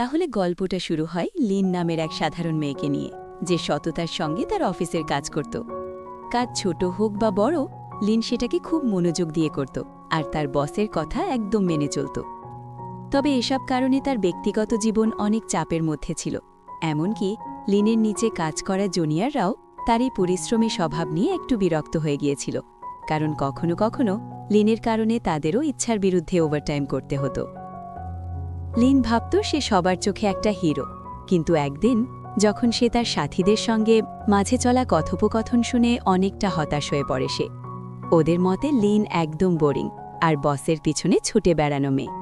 তাহলে গল্পটা শুরু হয় লিন নামের এক সাধারণ মেয়েকে নিয়ে, যে সততার সঙ্গে তার অফিসের কাজ করত। কাজ ছোট হোক বা বড়, লিন সেটাকে খুব মনোযোগ দিয়ে করত আর তার বসের কথা একদম মেনে চলত। তবে এসব কারণে তার ব্যক্তিগত জীবন অনেক চাপের মধ্যে ছিল। এমনকি লিনের নিচে কাজ করা জুনিয়ররাও তার এই পরিশ্রমী স্বভাব নিয়ে একটু বিরক্ত হয়ে গিয়েছিল, কারণ কখনো কখনো লিনের কারণে তাদেরও ইচ্ছার বিরুদ্ধে ওভারটাইম করতে হতো। লিন ভাবত সে সবার চোখে একটা হিরো, কিন্তু একদিন যখন সে তার সাথীদের সঙ্গে মাঝে চলা কথোপকথন শুনে অনেকটা হতাশ হয়ে পড়ে সে। ওদের মতে লিন একদম বোরিং আর বসের পিছনে ছুটে বেড়ানো মেয়ে।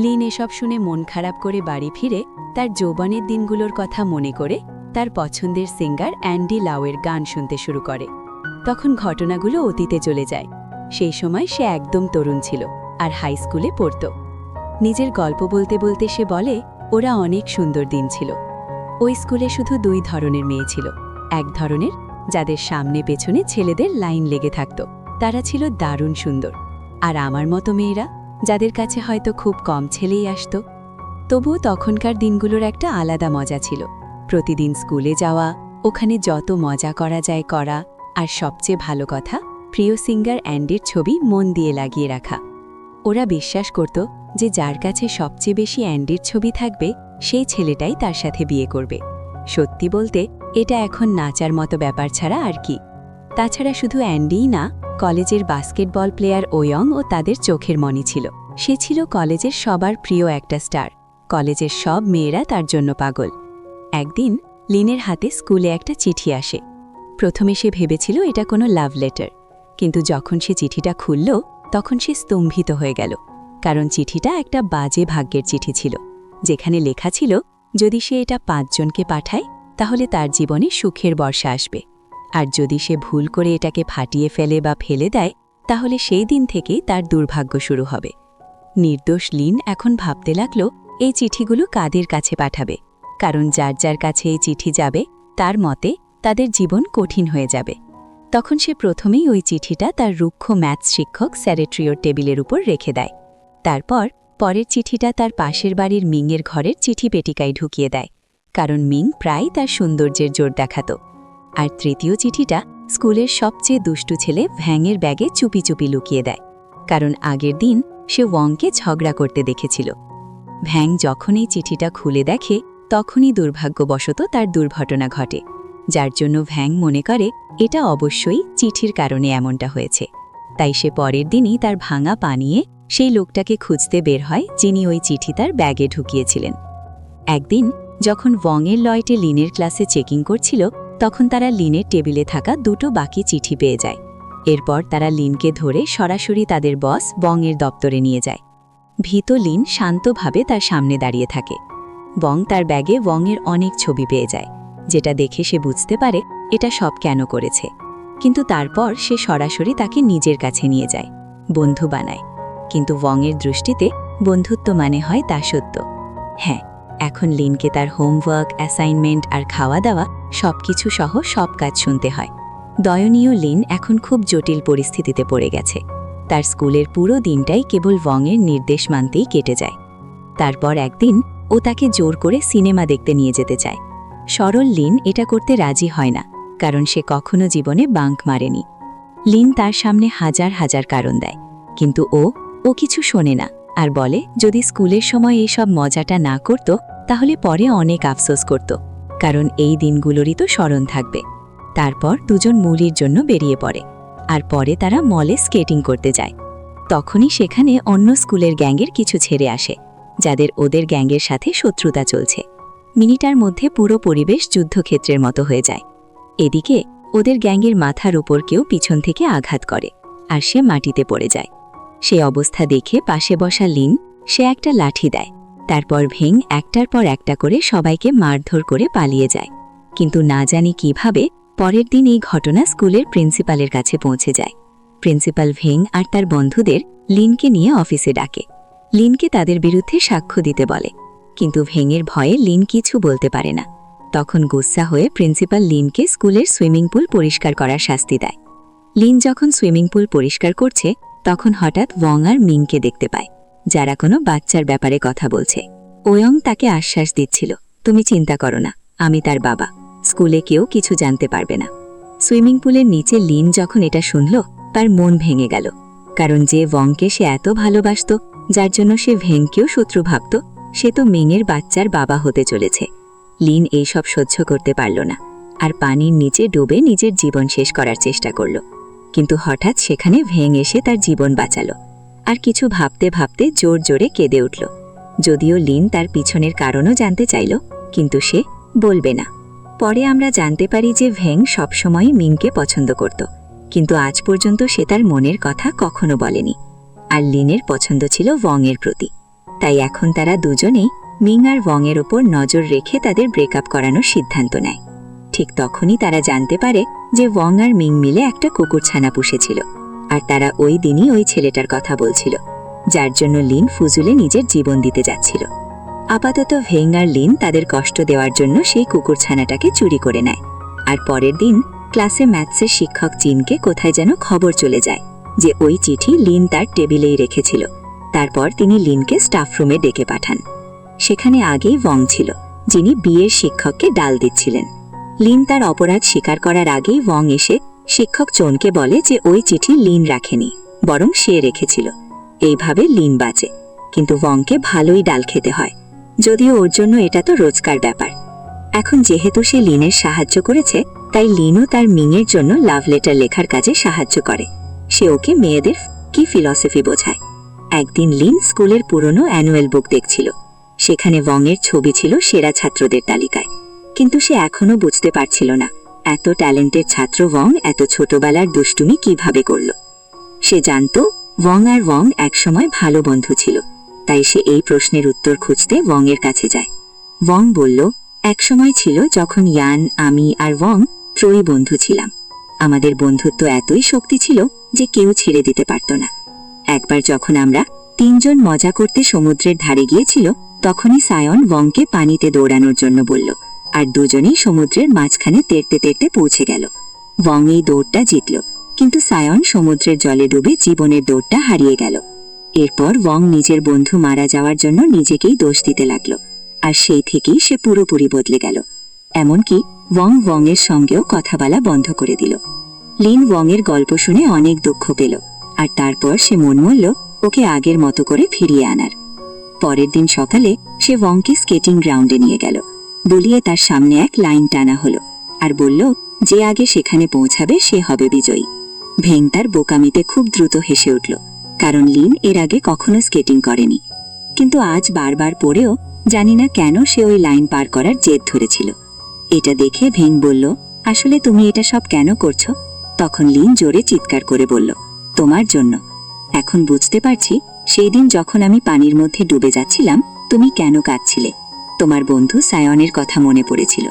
লিন এসব শুনে মন খারাপ করে বাড়ি ফিরে তার যৌবনের দিনগুলোর কথা মনে করে তার পছন্দের সিঙ্গার অ্যান্ডি লাউয়ের গান শুনতে শুরু করে। তখন ঘটনাগুলো অতীতে চলে যায়। সেই সময় সে একদম তরুণ ছিল আর হাই স্কুলে পড়ত। নিজের গল্প বলতে বলতে সে বলে, ওরা অনেক সুন্দর দিন ছিল। ওই স্কুলে শুধু দুই ধরনের মেয়ে ছিল। এক ধরনের যাদের সামনে পেছনে ছেলেদের লাইন লেগে থাকত, তারা ছিল দারুণ সুন্দর। আর আমার মতো মেয়েরা, যাদের কাছে হয়তো খুব কম ছেলেই আসত। তবুও তখনকার দিনগুলোর একটা আলাদা মজা ছিল। প্রতিদিন স্কুলে যাওয়া, ওখানে যত মজা করা যায় করা, আর সবচেয়ে ভালো কথা, প্রিয় সিঙ্গার অ্যান্ডির ছবি মন দিয়ে লাগিয়ে রাখা। ওরা বিশ্বাস করত যে যার কাছে সবচেয়ে বেশি অ্যান্ডির ছবি থাকবে, সেই ছেলেটাই তার সাথে বিয়ে করবে। সত্যি বলতে এটা এখন নাচার মতো ব্যাপার ছাড়া আর কি। তাছাড়া শুধু অ্যান্ডিই না, কলেজের বাস্কেটবল প্লেয়ার ওয়ং ও তাদের চোখের মণি ছিল। সে ছিল কলেজের সবার প্রিয় একটা স্টার। কলেজের সব মেয়েরা তার জন্য পাগল। একদিন লিনের হাতে স্কুলে একটা চিঠি আসে। প্রথমে সে ভেবেছিল এটা কোনো লাভ লেটার, কিন্তু যখন সে চিঠিটা খুলল তখন সে স্তম্ভিত হয়ে গেল, কারণ চিঠিটা একটা বাজে ভাগ্যের চিঠি ছিল, যেখানে লেখা ছিল যদি সে এটা 5 জনকে পাঠায় তাহলে তার জীবনে সুখের বর্ষা আসবে, আর যদি সে ভুল করে এটাকে ফাটিয়ে ফেলে বা ফেলে দেয় তাহলে সেই দিন থেকেই তার দুর্ভাগ্য শুরু হবে। নির্দোষ লিন এখন ভাবতে লাগল এই চিঠিগুলো কাদের কাছে পাঠাবে, কারণ যার যার কাছে এই চিঠি যাবে তার মতে তাদের জীবন কঠিন হয়ে যাবে। তখন সে প্রথমেই ওই চিঠিটা তার রুক্ষ ম্যাথস শিক্ষক স্যারেট্রিওর টেবিলের উপর রেখে দেয়। তারপর পরের চিঠিটা তার পাশের বাড়ির মিংয়ের ঘরের চিঠি পেটিকায় ঢুকিয়ে দেয়, কারণ মিং প্রায় তার সৌন্দর্যের জোর দেখাত। আর তৃতীয় চিঠিটা স্কুলের সবচেয়ে দুষ্টু ছেলে ভ্যাংয়ের ব্যাগে চুপি চুপি লুকিয়ে দেয়, কারণ আগের দিন সে ওয়ংকে ঝগড়া করতে দেখেছিল। ভ্যাং যখন এই চিঠিটা খুলে দেখে তখনই দুর্ভাগ্যবশত তার দুর্ঘটনা ঘটে, যার জন্য ভ্যাং মনে করে এটা অবশ্যই চিঠির কারণে এমনটা হয়েছে। তাই সে পরের দিনই তার ভাঙা পা নিয়ে সেই লোকটাকে খুঁজতে বের হয় যিনি ওই চিঠি তার ব্যাগে ঢুকিয়েছিলেন। একদিন যখন ওয়ংয়ের লয়েটে লিনের ক্লাসে চেকিং করছিল, তখন তারা লিনের টেবিলে থাকা দুটো বাকি চিঠি পেয়ে যায়। এরপর তারা লিনকে ধরে সরাসরি তাদের বস বংয়ের দপ্তরে নিয়ে যায়। ভীত লিন শান্তভাবে তার সামনে দাঁড়িয়ে থাকে। বং তার ব্যাগে ওয়ংয়ের অনেক ছবি পেয়ে যায়, যেটা দেখে সে বুঝতে পারে এটা সব কেন করেছে। কিন্তু তারপর সে সরাসরি তাকে নিজের কাছে নিয়ে যায়, বন্ধু বানায়। কিন্তু ওয়ংয়ের দৃষ্টিতে বন্ধুত্ব মানে হয় দাসত্ব। হ্যাঁ, এখন লিনকে তার হোমওয়ার্ক, অ্যাসাইনমেন্ট আর খাওয়া দাওয়া সবকিছু সহ সব কাজ শুনতে হয়। দয়নীয় লিন এখন খুব জটিল পরিস্থিতিতে পড়ে গেছে। তার স্কুলের পুরো দিনটাই কেবল ওয়ংয়ের নির্দেশ মানতেই কেটে যায়। তারপর একদিন ও তাকে জোর করে সিনেমা দেখতে নিয়ে যেতে চায়। সরল লিন এটা করতে রাজি হয় না, কারণ সে কখনো জীবনে বাঙ্ক মারেনি। লিন তার সামনে হাজার হাজার কারণ দেয়, কিন্তু ও কিছু শোনে না আর বলে যদি স্কুলের সময় এইসব মজাটা না করত তাহলে পরে অনেক আফসোস করত, কারণ এই দিনগুলোরই তো স্মরণ থাকবে। তারপর দুজন মুলির জন্য বেরিয়ে পড়ে, আর পরে তারা মলে স্কেটিং করতে যায়। তখনই সেখানে অন্য স্কুলের গ্যাংয়ের কিছু ছেড়ে আসে, যাদের ওদের গ্যাংয়ের সাথে শত্রুতা চলছে। মিনিটার মধ্যে পুরো পরিবেশ যুদ্ধক্ষেত্রের মতো হয়ে যায়। এদিকে ওদের গ্যাংয়ের মাথার উপর কেউ পিছন থেকে আঘাত করে, আর সে মাটিতে পড়ে যায়। সে অবস্থা দেখে পাশে বসা লিন সে একটা লাঠি দেয়। তারপর ভেং একটার পর একটা করে সবাইকে মারধর করে পালিয়ে যায়। কিন্তু না জানি কিভাবে পরের দিন এই ঘটনা স্কুলের প্রিন্সিপালের কাছে পৌঁছে যায়। প্রিন্সিপাল ভেং আর তার বন্ধুদের লিনকে নিয়ে অফিসে ডাকে। লিনকে তাদের বিরুদ্ধে সাক্ষ্য দিতে বলে, কিন্তু ভেঙের ভয়ে লিন কিছু বলতে পারে না। তখন গুস্সা হয়ে প্রিন্সিপাল লিনকে স্কুলের সুইমিং পুল পরিষ্কার করার শাস্তি দেয়। লিন যখন সুইমিং পুল পরিষ্কার করছে তখন হঠাৎ ওয়ং আর মিংকে দেখতে পায়, যারা কোনো বাচ্চার ব্যাপারে কথা বলছে। ওয়ং তাকে আশ্বাস দিচ্ছিল, তুমি চিন্তা করো না, আমি তার বাবা, স্কুলে কেউ কিছু জানতে পারবে না। সুইমিং পুলের নিচে লিন যখন এটা শুনল, তার মন ভেঙে গেল। কারণ যে ওয়ংকে সে এত ভালোবাসত, যার জন্য সে ভেংকেও শত্রু ভাবত, সে তো মিংয়ের বাচ্চার বাবা হতে চলেছে। লিন এইসব সহ্য করতে পারল না, আর পানির নিচে ডুবে নিজের জীবন শেষ করার চেষ্টা করল। কিন্তু হঠাৎ সেখানে ভেং এসে তার জীবন বাঁচাল। আর কিছু ভাবতে ভাবতে জোর জোরে কেঁদে উঠল। যদিও লিন তার পিছনের কারণও জানতে চাইল, কিন্তু সে বলবে না। পরে আমরা জানতে পারি যে ভেং সবসময়ই মিংকে পছন্দ করত, কিন্তু আজ পর্যন্ত সে তার মনের কথা কখনো বলেনি। আর লিনের পছন্দ ছিল ওয়ংয়ের প্রতি। তাই এখন তারা দুজনেই মিং আর ওয়ংয়ের ওপর নজর রেখে তাদের ব্রেকআপ করানোর সিদ্ধান্ত নেয়। ঠিক তখনই তারা জানতে পারে যে ওয়ং আর মিং মিলে একটা কুকুরছানা পুষেছিল, আর তারা ওই দিনই ওই ছেলেটার কথা বলছিল, যার জন্য লিন ফুজুলে নিজের জীবন দিতে যাচ্ছিল। আপাতত ভেং আর লিন তাদের কষ্ট দেওয়ার জন্য সেই কুকুরছানাটাকে চুরি করে নেয়। আর পরের দিন ক্লাসে ম্যাথসের শিক্ষক জিনকে কোথায় যেন খবর চলে যায় যে ওই চিঠি লিন তার টেবিলেই রেখেছিল। তারপর তিনি লিনকে স্টাফরুমে ডেকে পাঠান। সেখানে আগেই ওয়ং ছিল, যিনি বিয়ের শিক্ষককে ডাল দিচ্ছিলেন। লিন তার অপরাধ স্বীকার করার আগেই ওয়ং এসে শিক্ষক চোনকে বলে যে ওই চিঠি লিন রাখেনি, বরং সে রেখেছিল। এইভাবে লিন বাঁচে, কিন্তু ওয়ংকে ভালোই ডাল খেতে হয়, যদিও ওর জন্য এটা তো রোজকার ব্যাপার। এখন যেহেতু সে লিনের সাহায্য করেছে, তাই লিনও তার মিংয়ের জন্য লাভ লেটার লেখার কাজে সাহায্য করে। সে ওকে মেয়েদের কি ফিলসফি বোঝায়। একদিন লিন স্কুলের পুরনো অ্যানুয়াল বুক দেখছিল। সেখানে ওয়ংয়ের ছবি ছিল সেরা ছাত্রদের তালিকায়, কিন্তু সে এখনও বুঝতে পারছিল না এত ট্যালেন্টেড ছাত্র ওয়ং এত ছোটবেলার দুষ্টুমি কিভাবে করল। সে জানত ওয়ং আর ওয়ং একসময় ভালো বন্ধু ছিল, তাই সে এই প্রশ্নের উত্তর খুঁজতে ওয়ংয়ের কাছে যায়। ওয়ং বলল, একসময় ছিল যখন ইয়ান, আমি আর ওয়ং ত্রয়ী বন্ধু ছিলাম। আমাদের বন্ধুত্ব এতই শক্তি ছিল যে কেউ ছেড়ে দিতে পারত না। একবার যখন আমরা তিনজন মজা করতে সমুদ্রের ধারে গিয়েছিল, তখনই সায়ন ওয়ংকে পানিতে দৌড়ানোর জন্য বলল, আর দুজনেই সমুদ্রের মাঝখানে তেড়তে তেড়তে পৌঁছে গেল। ওয়ং এই দৌড়টা জিতল, কিন্তু সায়ন সমুদ্রের জলে ডুবে জীবনের দৌড়টা হারিয়ে গেল। এরপর ওয়ং নিজের বন্ধু মারা যাওয়ার জন্য নিজেকেই দোষ দিতে লাগলো, আর সেই থেকেই সে পুরোপুরি বদলে গেল। এমনকি ওয়ংয়ের সঙ্গেও কথা বলা বন্ধ করে দিল। লিন ওয়ংয়ের গল্প শুনে অনেক দুঃখ পেল, আর তারপর সে মন মরল ওকে আগের মতো করে ফিরিয়ে আনার। পরের দিন সকালে সে ওয়ংকে স্কেটিং গ্রাউন্ডে নিয়ে গেল। বলিয়ে তার সামনে এক লাইন টানা হলো, আর বলল যে আগে সেখানে পৌঁছাবে সে হবে বিজয়ী। ভেং তার বোকামিতে খুব দ্রুত হেসে উঠল, কারণ লিন এর আগে কখনো স্কেটিং করেনি। কিন্তু আজ বারবার পড়েও জানি না কেন সে ওই লাইন পার করার জেদ ধরেছিল। এটা দেখে ভেং বলল, আসলে তুমি এটা সব কেন করছো? তখন লিন জোরে চিৎকার করে বলল, তোমার জন্য। এখন বুঝতে পারছি সেই দিন যখন আমি পানির মধ্যে ডুবে যাচ্ছিলাম তুমি কেন কাঁদছিলে। তোমার বন্ধু সায়নের কথা মনে পড়েছিল।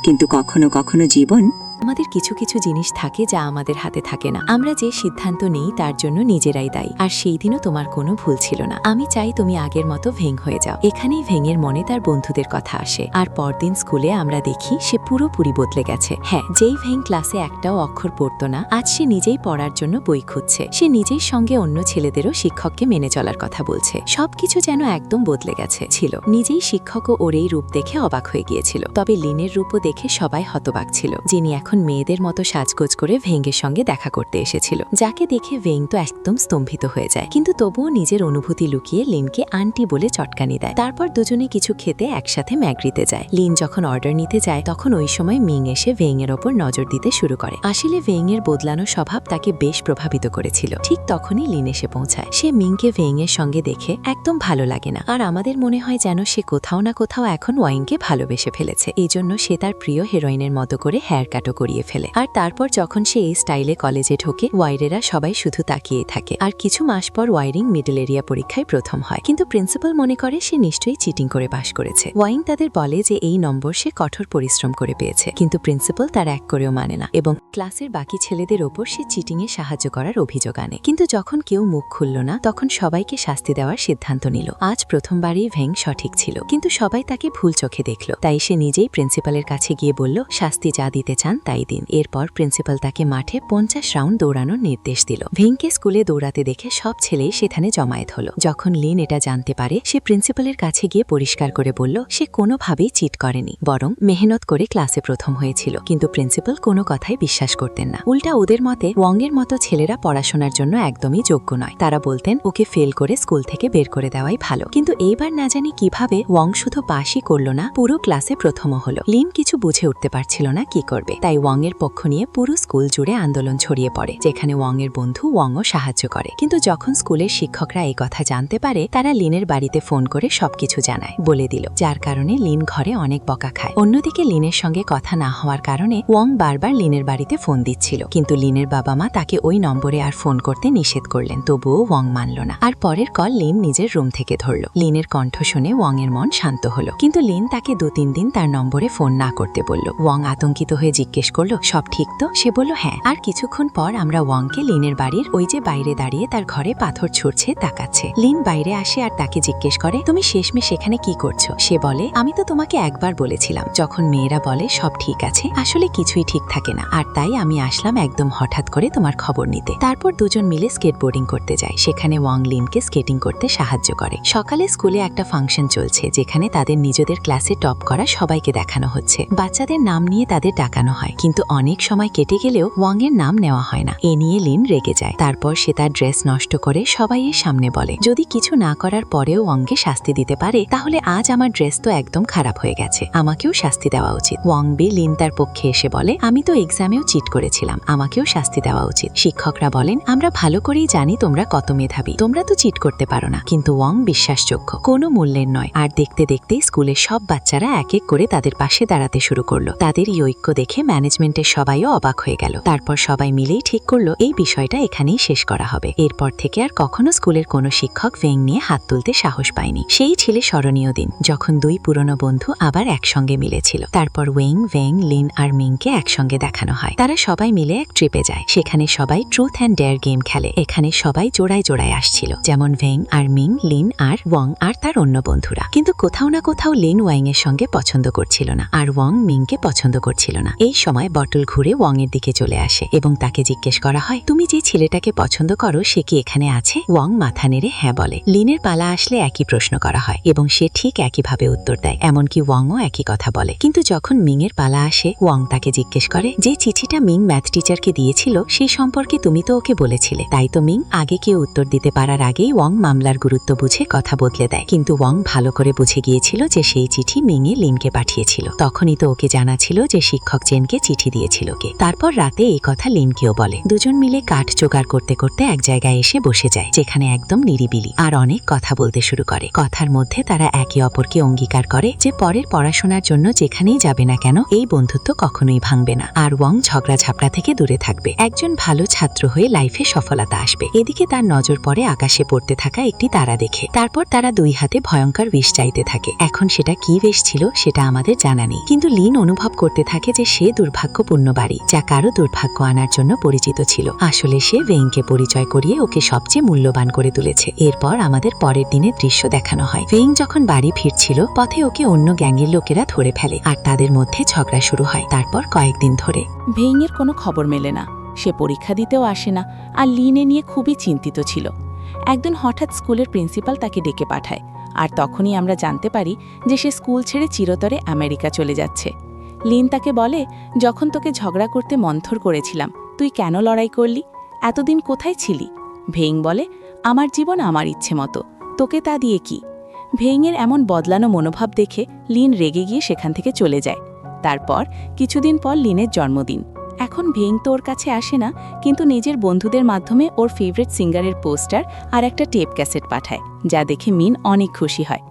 কিন্তু কখনো কখনো জীবন আমাদের কিছু কিছু জিনিস থাকে যা আমাদের হাতে থাকে না। আমরা যে সিদ্ধান্ত নেই তার জন্য নিজেরাই দায়ী। আর সেই দিনও তোমার কোনো ভুল ছিল না। আমি চাই তুমি আগের মতো ভেং হয়ে যাও। এখানেই ভেঙের মনে তার বন্ধুদের কথা আসে, আর পরদিন স্কুলে আমরা দেখি সে পুরোপুরি বদলে গেছে। হ্যাঁ, যেই ভেং ক্লাসে একটাও অক্ষর পড়তো না, আজ সে নিজেই পড়ার জন্য বই খুঁজছে। সে নিজের সঙ্গে অন্য ছেলেদেরও শিক্ষককে মেনে চলার কথা বলছে। সবকিছু যেন একদম বদলে গেছে ছিল। নিজেই শিক্ষকও ওর এই রূপ দেখে অবাক হয়ে গিয়েছিল। তবে লিনের রূপও দেখে সবাই হতবাক ছিল, যিনি এখন মেয়েদের মতো সাজগোজ করে ভেঙ্গের সঙ্গে দেখা করতে এসেছিল, যাকে দেখে ভেং তো একদম স্তম্ভিত হয়ে যায়। কিন্তু তবুও নিজের অনুভূতি লুকিয়ে লিনকে আন্টি বলে চটকানি দেয়। তারপর দুজনে কিছু খেতে একসাথে ম্যাগরিতে যায়। লিন যখন অর্ডার নিতে যায় তখন ওই সময় মিং এসে ভেং এর ওপর নজর দিতে শুরু করে। আসলে ভেং এর বদলানো স্বভাব তাকে বেশ প্রভাবিত করেছিল। ঠিক তখনই লিন এসে পৌঁছায়। সে মিংকে ভেং এর সঙ্গে দেখে একদম ভালো লাগে না, আর আমাদের মনে হয় যেন সে কোথাও না কোথাও এখন ওয়াইনকে ভালোবেসে ফেলেছে। এই জন্য সে তার প্রিয় হিরোইনের মতো করে হেয়ার কাটও করিয়ে ফেলে। আর তারপর যখন সে এই স্টাইলে কলেজে ঢোকে, ওয়াইরেরা সবাই শুধু তাকিয়ে থাকে। আর কিছু মাস পর ওয়াইরিং মিডল এরিয়া পরীক্ষায় প্রথম হয়, কিন্তু প্রিন্সিপাল মনে করে সে নিশ্চয়ই চিটিং করে পাশ করেছে। ওয়াইন তাদের বলে যে এই নম্বর সে কঠোর পরিশ্রম করে পেয়েছে, কিন্তু প্রিন্সিপাল তার এক করেও মানে না এবং ক্লাসের বাকি ছেলেদের ওপর সে চিটিংয়ে সাহায্য করার অভিযোগ আনে। কিন্তু যখন কেউ মুখ খুলল না, তখন সবাইকে শাস্তি দেওয়ার সিদ্ধান্ত নিল। আজ প্রথমবারই ভেং সঠিক ছিল, কিন্তু সবাই তাকে ভুল চোখে দেখল। তাই সে নিজেই প্রিন্সিপালের কাছে গিয়ে বলল শাস্তি যা দিতে চান তাই দিন। এরপর প্রিন্সিপাল তাকে মাঠে 50 রাউন্ড দৌড়ানোর নির্দেশ দিল। ভেংকে স্কুলে দৌড়াতে দেখে সব ছেলেই সেখানে জমায়েত হলো। যখন লিন এটা জানতে পারে, সে প্রিন্সিপালের কাছে গিয়ে পরিষ্কার করে বলল সে কোনোভাবেই চিট করেনি, বরং মেহনত করে ক্লাসে প্রথম হয়েছিল। কিন্তু প্রিন্সিপাল কোনো কথাই বিশ্বাস করতেন না। উল্টা ওদের মতে ওয়াংয়ের মতো ছেলেরা পড়াশোনার জন্য একদমই যোগ্য নয়। তারা বলতেন ওকে ফেল করে স্কুল থেকে বের করে দেওয়াই ভালো। কিন্তু এইবার না জানি কিভাবে ওয়াং শুধু পাশই করল না, পুরো ক্লাসে প্রথমও হলো। লিন কিছু বুঝে উঠতে পারছিল না কি করবে, তাই ওয়াংয়ের পক্ষ নিয়ে পুরো স্কুল জুড়ে আন্দোলন ছড়িয়ে পড়ে, যেখানে ওয়াংয়ের বন্ধু ওয়াংও সাহায্য করে। কিন্তু যখন স্কুলের শিক্ষকরা এই কথা জানতে পারে, তারা লিনের বাড়িতে ফোন করে সবকিছু জানায়, বলে দিল, যার কারণে লিন ঘরে অনেক বকা খায়। অন্যদিকে লিনের সঙ্গে কথা না হওয়ার কারণে ওয়াং বারবার লিনের বাড়িতে ফোন দিচ্ছিল, কিন্তু লিনের বাবা মা তাকে ওই নম্বরে আর ফোন করতে নিষেধ করলেন। তবুও ওয়াং মানল না। আর পরের কল লিন নিজের রুম থেকে ধরল। লিনের কণ্ঠ শুনে ওয়াং এর মন শান্ত হলো, কিন্তু লিন তাকে 2-3 দিন তার নম্বরে ফোন না করতে বলল। ওয়াং আতঙ্কিত হয়ে জিজ্ঞেস করল, সব ঠিক তো? সে বলল হ্যাঁ। আর কিছুক্ষণ পর আমরা ওয়াংকে লিনের বাড়ির ওই যে বাইরে দাঁড়িয়ে তার ঘরে পাথর ছুঁড়ছে তাকাচ্ছে। লিন বাইরে আসে আর তাকে জিজ্ঞেস করে, তুমি শেষমেশ সেখানে কি করছো? সে বলে, আমি তো তোমাকে একবার বলেছিলাম, যখন মেয়েরা বলে সব ঠিক আছে, আসলে কিছুই ঠিক থাকে না, আর তাই আমি আসলাম একদম হঠাৎ করে তোমার খবর নিতে। তারপর দুজন মিলে স্কেটবোর্ডিং করতে যায়। সেখানে ওয়াং লিনকে স্কেটিং করতে সাহায্য করে। সকালে স্কুলে একটা ফাংশন চলছে, যেখানে তাদের নিজেদের ক্লাসে টপ করা সবাইকে দেখানো হচ্ছে। বাচ্চাদের নাম নিয়ে তাদের ডাকানো হয়, কিন্তু অনেক সময় কেটে গেলেও ওয়াং এর নাম নেওয়া হয় না। এ নিয়ে লিন রেগে যায়। তারপর সে তার ড্রেস নষ্ট করে সবাইয়ের সামনে বলে, যদি কিছু না করার পরেও ওয়াংকে শাস্তি দিতে পারে, তাহলে আজ আমার ড্রেস তো একদম খারাপ হয়ে গেছে, আমাকেও শাস্তি দেওয়া উচিত। ওয়াং বি লিন তার পক্ষে এসে বলে, আমি তো এক্সামেও চিট করেছিলাম, আমাকেও শাস্তি দেওয়া উচিত। শিক্ষকরা বলেন, আমরা ভালো করেই জানি তোমরা কত মেধাবী, তোমরা তো চিট করতে পারো না। কিন্তু ওয়াং বিশ্বাসযোগ্য, কোনো মূল্যের নয়। আর দেখতে দেখতেই স্কুলের সব বাচ্চারা এক এক করে তাদের পাশে দাঁড়াতে শুরু করলো। তাদের এই ঐক্য দেখে ম্যানেজমেন্টের সবাইও অবাক হয়ে গেল। তারপর সবাই মিলেই ঠিক করলো এই বিষয়টা এখানেই শেষ করা হবে। এরপর থেকে আর কখনো স্কুলের কোনো শিক্ষক ভেং নিয়ে হাত তুলতে সাহস পায়নি। সেই ছিল স্মরণীয় দিন, যখন দুই পুরনো বন্ধু আবার একসঙ্গে মিলেছিল। তারপর ভেং, লিন আর মিংকে একসঙ্গে দেখানো হয়। তারা সবাই মিলে এক ট্রিপে যায়। সেখানে সবাই ট্রুথ অ্যান্ড ডেয়ার গেম খেলে। এখানে সবাই জোড়ায় জোড়ায় আসছিল, যেমন ভেং আর মিং, লিন আর ওয়াং আর তার অন্য বন্ধুরা। কিন্তু কোথাও না কোথাও লিন ওয়াং এর সঙ্গে পছন্দ করছিল না, আর ওয়াং মিংকে পছন্দ করছিল না। এই সময় বটল ঘুরে ওয়াং এর দিকে চলে আসে এবং তাকে জিজ্ঞেস করা হয়, তুমি যে ছেলেটাকে পছন্দ করো সে কি এখানে আছে? ওয়াং মাথা নেড়ে হ্যাঁ বলে। লিনের পালা আসলে একই প্রশ্ন করা হয় এবং সে ঠিক একইভাবে উত্তর দেয়। এমনকি ওয়াংও একই কথা বলে। কিন্তু যখন মিং এর পালা আসে, ওয়াং তাকে জিজ্ঞেস করে, যে চিঠিটা মিং ম্যাথ টিচারকে দিয়েছিল সেই সম্পর্কে তুমি তো ওকে বলেছিলে, তাই তো? মিং আগে কেউ উত্তর দিতে পারার আগেই ওয়াং মামলার গুরুত্ব বুঝে কথা বদলে দেয়। কিন্তু ওয়াং ভালো করে বুঝে গিয়েছিল যে সেই চিঠি মিং এ লিনকে পাঠিয়েছিল। তখনই তো ওকে জানা ছিল যে শিক্ষক জেনকে চিঠি দিয়েছিল কে। তারপর রাতে এই কথা লিনকেও বলে। দুজন মিলে কাঠ জোগাড় করতে করতে এক জায়গায় এসে বসে যায়, যেখানে একদম নিরিবিলি, আর অনেক কথা বলতে শুরু করে। কথার মধ্যে তারা একে অপরকে অঙ্গীকার করে যে পরের পড়াশোনার জন্য যেখানেই যাবে না কেন এই বন্ধুত্ব কখনোই ভাঙবে না, আর ওয়াং ঝগড়া ঝাপড়া থেকে দূরে থাকবে। একজন ভালো ছাত্র হয়ে লাইফে সফলতা আসবে। এদিকে তার নজর পড়ে আকাশে পড়তে থাকা একটি তারা দেখে। তারপর তারা দুই হাতে ভয়ঙ্কর বিষ চাইতে থাকে। এখন সেটা কি বিষ ছিল সেটা আমাদের জানা নেই, কিন্তু লিন অনুভব করতে থাকে যে সে দুর্ভাগ্যপূর্ণ বাড়ি, যা কারো দুর্ভাগ্য আনার জন্য পরিচিত ছিল। আসলে সে ভেংকে পরিচয় করিয়ে ওকে সবচেয়ে মূল্যবান করে তুলেছে। এরপর আমাদের পরের দিনের দৃশ্য দেখানো হয়। ভেং যখন বাড়ি ফিরছিল, পথে ওকে অন্য গ্যাংয়ের লোকেরা ধরে ফেলে, আর তাদের মধ্যে ঝগড়া শুরু হয়। তারপর কয়েকদিন ধরে ভেইংয়ের কোনো খবর মেলে না, সে পরীক্ষা দিতেও আসে না, আর লিনে নিয়ে খুবই চিন্তিত ছিল। একদিন হঠাৎ স্কুলের প্রিন্সিপাল তাকে ডেকে পাঠায়, আর তখনই আমরা জানতে পারি যে সে স্কুল ছেড়ে চিরতরে আমেরিকা চলে যাচ্ছে। লিন তাকে বলে, যখন তোকে ঝগড়া করতে মন্থর করেছিলাম, তুই কেন লড়াই করলি? এতদিন কোথায় ছিলি? ভেইং বলে, আমার জীবন আমার ইচ্ছে মতো, তোকে তা দিয়ে কি? ভেইংয়ের এমন বদলানো মনোভাব দেখে লিন রেগে গিয়ে সেখান থেকে চলে যায়। তারপর কিছুদিন পর লিনের জন্মদিন। এখন ভেইং তো ওর কাছে আসে না, কিন্তু নিজের বন্ধুদের মাধ্যমে ওর ফেভারিট সিঙ্গারের পোস্টার আর একটা টেপ ক্যাসেট পাঠায়, যা দেখে মিন অনেক খুশি হয়।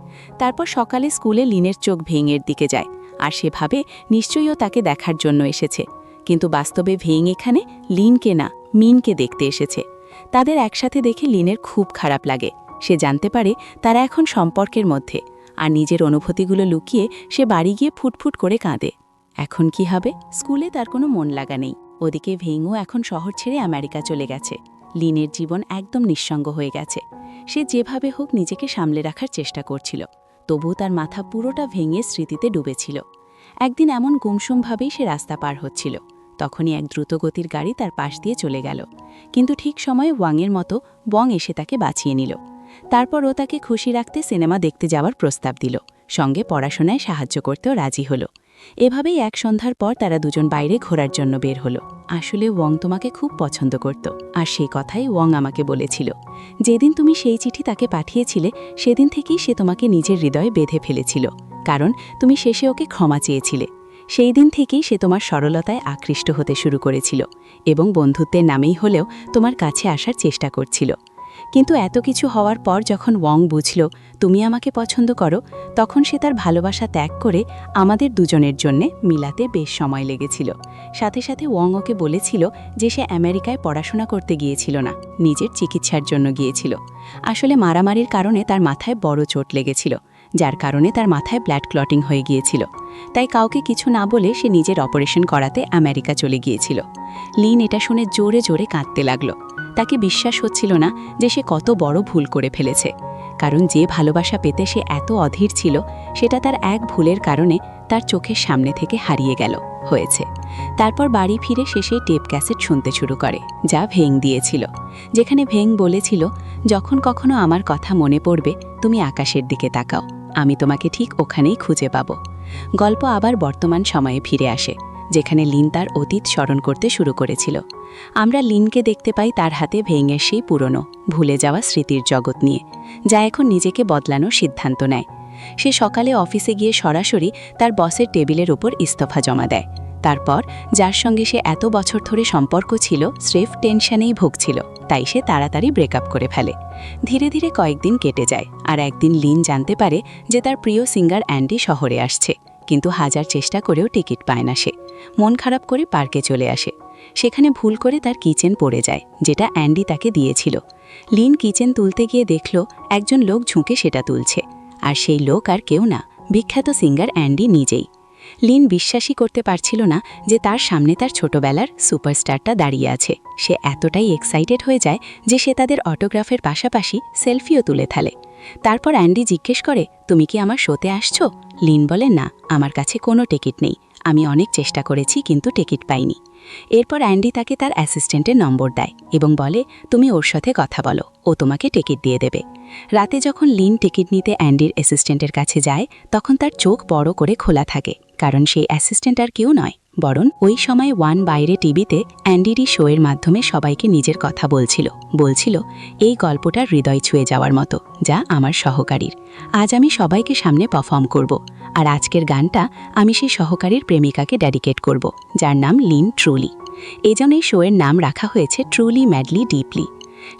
তারপর সকালে স্কুলে লিনের চোখ ভেইংয়ের দিকে যায়, আর সে ভাবে নিশ্চয়ই ও তাকে দেখার জন্য এসেছে। কিন্তু বাস্তবে ভেইং এখানে লিনকে না, মিনকে দেখতে এসেছে। তাদের একসাথে দেখে লিনের খুব খারাপ লাগে। সে জানতে পারে তারা এখন সম্পর্কের মধ্যে, আর নিজের অনুভূতিগুলো লুকিয়ে সে বাড়ি গিয়ে ফুটফুট করে কাঁদে। এখন কি হবে? স্কুলে তার কোনো মন লাগা নেই। ওদিকে ভেইংও এখন শহর ছেড়ে আমেরিকা চলে গেছে। লিনের জীবন একদম নিঃসঙ্গ হয়ে গেছে। সে যেভাবে হোক নিজেকে সামলে রাখার চেষ্টা করছিল, তবুও তার মাথা পুরোটা ভেঙে স্মৃতিতে ডুবেছিল। একদিন এমন গুমসুমভাবেই সে রাস্তা পার হচ্ছিল। তখনই এক দ্রুতগতির গাড়ি তার পাশ দিয়ে চলে গেল, কিন্তু ঠিক সময়ে ওয়াংয়ের মতো বং এসে তাকে বাঁচিয়ে নিল। তারপর ও তাকে খুশি রাখতে সিনেমা দেখতে যাওয়ার প্রস্তাব দিল, সঙ্গে পড়াশোনায় সাহায্য করতেও রাজি হলো। এভাবেই এক সন্ধ্যার পর তারা দুজন বাইরে ঘোরার জন্য বের হলো। আসলে ওয়াং তোমাকে খুব পছন্দ করত, আর সেই কথাই ওয়াং আমাকে বলেছিল। যেদিন তুমি সেই চিঠি তাকে পাঠিয়েছিলে সেদিন থেকেই সে তোমাকে নিজের হৃদয়ে বেঁধে ফেলেছিল, কারণ তুমি শেষে ওকে ক্ষমা চেয়েছিলে। সেই দিন থেকেই সে তোমার সরলতায় আকৃষ্ট হতে শুরু করেছিল এবং বন্ধুত্বের নামেই হলেও তোমার কাছে আসার চেষ্টা করছিল। কিন্তু এত কিছু হওয়ার পর যখন ওয়াং বুঝল তুমি আমাকে পছন্দ করো, তখন সে তার ভালোবাসা ত্যাগ করে আমাদের দুজনের জন্যে মিলাতে বেশ সময় লেগেছিল। সাথে সাথে ওয়াং ওকে বলেছিল যে সে আমেরিকায় পড়াশোনা করতে গিয়েছিল না, নিজের চিকিৎসার জন্য গিয়েছিল। আসলে মারামারির কারণে তার মাথায় বড় চোট লেগেছিল, যার কারণে তার মাথায় ব্লাড ক্লটিং হয়ে গিয়েছিল। তাই কাউকে কিছু না বলে সে নিজের অপারেশন করাতে আমেরিকা চলে গিয়েছিল। লিন এটা শুনে জোরে জোরে কাঁদতে লাগল। তাকে বিশ্বাস হচ্ছিল না যে সে কত বড় ভুল করে ফেলেছে, কারণ যে ভালোবাসা পেতে সে এত অধীর ছিল সেটা তার এক ভুলের কারণে তার চোখের সামনে থেকে হারিয়ে হয়েছে। তারপর বাড়ি ফিরে সে সেই টেপ ক্যাসেট শুনতে শুরু করে, যা ভেং দিয়েছিল, যেখানে ভেং বলেছিল, যখন কখনো আমার কথা মনে পড়বে তুমি আকাশের দিকে তাকাও, আমি তোমাকে ঠিক ওখানেই খুঁজে পাব। গল্প আবার বর্তমান সময়ে ফিরে আসে, যেখানে লিন তার অতীত স্মরণ করতে শুরু করেছিল। আমরা লিনকে দেখতে পাই তার হাতে ভেঙের সেই পুরনো ভুলে যাওয়া স্মৃতির জগৎ নিয়ে, যা এখন নিজেকে বদলানোর সিদ্ধান্ত নেয়। সে সকালে অফিসে গিয়ে সরাসরি তার বসের টেবিলের ওপর ইস্তফা জমা দেয়। তারপর যার সঙ্গে সে এত বছর ধরে সম্পর্ক ছিল স্রেফ টেনশনেই ভুগছিল, তাই সে তাড়াতাড়ি ব্রেকআপ করে ফেলে। ধীরে ধীরে কয়েকদিন কেটে যায়, আর একদিন লিন জানতে পারে যে তার প্রিয় সিঙ্গার অ্যান্ডি শহরে আসছে, কিন্তু হাজার চেষ্টা করেও টিকিট পায় না। সে মন খারাপ করে পার্কে চলে আসে। সেখানে ভুল করে তার কিচেন পড়ে যায়, যেটা অ্যান্ডি তাকে দিয়েছিল। লিন কিচেন তুলতে গিয়ে দেখল একজন লোক ঝুঁকে সেটা তুলছে, আর সেই লোক আর কেউ না, বিখ্যাত সিঙ্গার অ্যান্ডি নিজেই। লিন বিশ্বাসই করতে পারছিল না যে তার সামনে তার ছোটবেলার সুপারস্টারটা দাঁড়িয়ে আছে। সে এতটাই এক্সাইটেড হয়ে যায় যে সে তাদের অটোগ্রাফের পাশাপাশি সেলফিও তুলে ফেলে। তারপর অ্যান্ডি জিজ্ঞেস করে, তুমি কি আমার শোতে আসছো? লিন বলে, না, আমার কাছে কোনো টিকিট নেই, আমি অনেক চেষ্টা করেছি কিন্তু টিকিট পাইনি। এরপর অ্যান্ডি তাকে তার অ্যাসিস্ট্যান্টের নম্বর দেয় এবং বলে, তুমি ওর সাথে কথা বলো, ও তোমাকে টিকিট দিয়ে দেবে। রাতে যখন লিন টিকিট নিতে অ্যান্ডির অ্যাসিস্ট্যান্টের কাছে যায়, তখন তার চোখ বড় করে খোলা থাকে, কারণ সেই অ্যাসিস্ট্যান্ট আর কেউ নয়, বরং ওই সময় ওয়ান বাইরে টিভিতে অ্যান্ডিরই শোয়ের মাধ্যমে সবাইকে নিজের কথা বলছিল এই গল্পটার হৃদয় ছুঁয়ে যাওয়ার মতো, যা আমার সহকারীর। আজ আমি সবাইকে সামনে পারফর্ম করব, আর আজকের গানটা আমি সেই সহকারীর প্রেমিকাকে ডেডিকেট করব, যার নাম লিন ট্রুলি। এজন্য এই শোয়ের নাম রাখা হয়েছে ট্রুলি ম্যাডলি ডিপলি।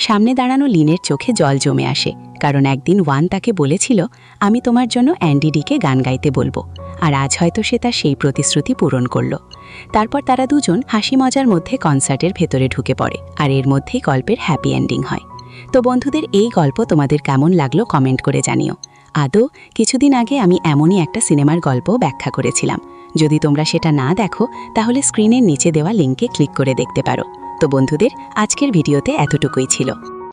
সামনে দাঁড়ানো লিনের চোখে জল জমে আসে, কারণ একদিন ওয়ান তাকে বলেছিল, আমি তোমার জন্য অ্যান্ডিডিকে গান গাইতে বলবো, আর আজ হয়তো সে তার সেই প্রতিশ্রুতি পূরণ করল। তারপর তারা দুজন হাসি মজার মধ্যে কনসার্টের ভেতরে ঢুকে পড়ে, আর এর মধ্যেই গল্পের হ্যাপি এন্ডিং হয়। তো বন্ধুদের, এই গল্প তোমাদের কেমন লাগলো কমেন্ট করে জানিও। আদৌ কিছুদিন আগে আমি এমনই একটা সিনেমার গল্প ব্যাখ্যা করেছিলাম। যদি তোমরা সেটা না দেখো তাহলে স্ক্রিনের নিচে দেওয়া লিঙ্কে ক্লিক করে দেখতে পারো। তো বন্ধুদের, আজকের ভিডিওতে এতটুকুই ছিল।